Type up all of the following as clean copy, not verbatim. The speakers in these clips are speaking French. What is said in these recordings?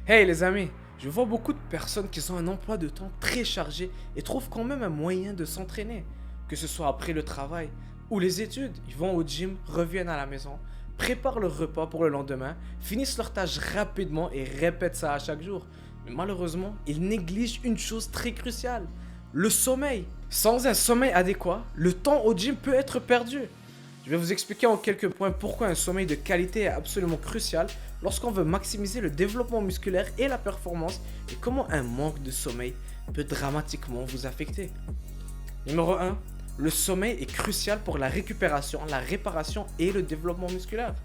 Hey les amis, je vois beaucoup de personnes qui ont un emploi de temps très chargé et trouvent quand même un moyen de s'entraîner. Que ce soit après le travail ou les études, ils vont au gym, reviennent à la maison, préparent leur repas pour le lendemain, finissent leurs tâches rapidement et répètent ça à chaque jour. Mais malheureusement, ils négligent une chose très cruciale, le sommeil. Sans un sommeil adéquat, le temps au gym peut être perdu. Je vais vous expliquer en quelques points pourquoi un sommeil de qualité est absolument crucial lorsqu'on veut maximiser le développement musculaire et la performance et comment un manque de sommeil peut dramatiquement vous affecter. Numéro 1. Le sommeil est crucial pour la récupération, la réparation et le développement musculaire.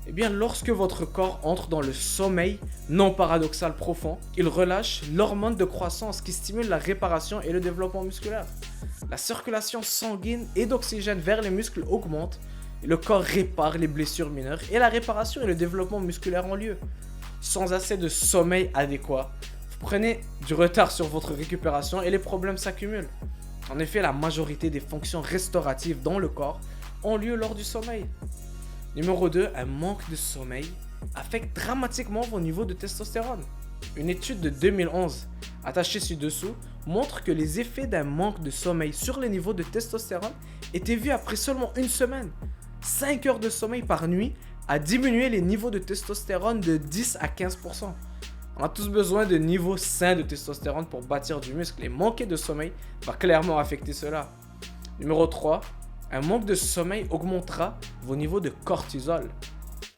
Eh bien, lorsque votre corps entre dans le sommeil non paradoxal profond, il relâche l'hormone de croissance qui stimule la réparation et le développement musculaire. La circulation sanguine et d'oxygène vers les muscles augmente, et le corps répare les blessures mineures et la réparation et le développement musculaire ont lieu. Sans assez de sommeil adéquat, vous prenez du retard sur votre récupération et les problèmes s'accumulent. En effet, la majorité des fonctions restauratives dans le corps ont lieu lors du sommeil. Numéro 2, un manque de sommeil affecte dramatiquement vos niveaux de testostérone. Une étude de 2011, attachée ci-dessous, montre que les effets d'un manque de sommeil sur les niveaux de testostérone étaient vus après seulement une semaine. 5 heures de sommeil par nuit a diminué les niveaux de testostérone de 10 à 15%. On a tous besoin de niveaux sains de testostérone pour bâtir du muscle et manquer de sommeil va clairement affecter cela. Numéro 3, un manque de sommeil augmentera vos niveaux de cortisol.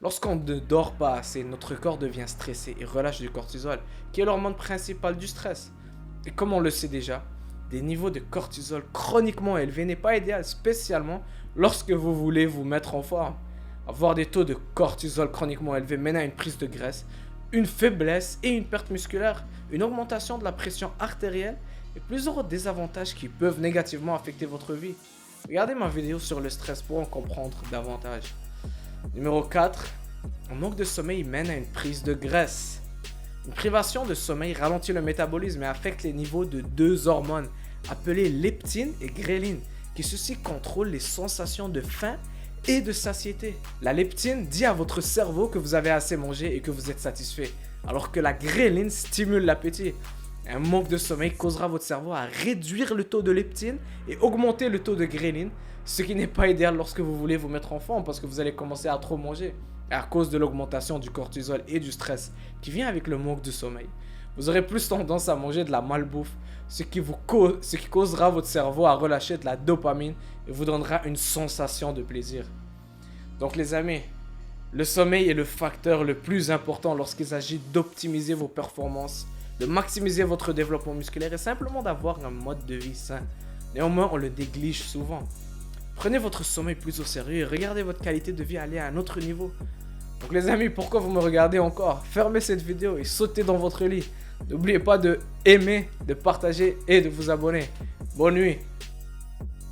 Lorsqu'on ne dort pas assez, notre corps devient stressé et relâche du cortisol, qui est l'hormone principale du stress. Et comme on le sait déjà, des niveaux de cortisol chroniquement élevés n'est pas idéal, spécialement lorsque vous voulez vous mettre en forme. Avoir des taux de cortisol chroniquement élevés mène à une prise de graisse, une faiblesse et une perte musculaire, une augmentation de la pression artérielle et plusieurs autres désavantages qui peuvent négativement affecter votre vie. Regardez ma vidéo sur le stress pour en comprendre davantage. Numéro 4. Un manque de sommeil mène à une prise de graisse. Une privation de sommeil ralentit le métabolisme et affecte les niveaux de deux hormones appelées leptine et gréline, qui ceci contrôlent les sensations de faim et de satiété. La leptine dit à votre cerveau que vous avez assez mangé et que vous êtes satisfait, alors que la gréline stimule l'appétit. Un manque de sommeil causera votre cerveau à réduire le taux de leptine et augmenter le taux de gréline, ce qui n'est pas idéal lorsque vous voulez vous mettre en forme parce que vous allez commencer à trop manger à cause de l'augmentation du cortisol et du stress qui vient avec le manque de sommeil. Vous aurez plus tendance à manger de la malbouffe, ce qui causera votre cerveau à relâcher de la dopamine et vous donnera une sensation de plaisir. Donc les amis, le sommeil est le facteur le plus important lorsqu'il s'agit d'optimiser vos performances, de maximiser votre développement musculaire et simplement d'avoir un mode de vie sain. Néanmoins, on le néglige souvent. Prenez votre sommeil plus au sérieux et regardez votre qualité de vie aller à un autre niveau. Donc les amis, pourquoi vous me regardez encore? Fermez cette vidéo et sautez dans votre lit. N'oubliez pas de aimer, de partager et de vous abonner. Bonne nuit.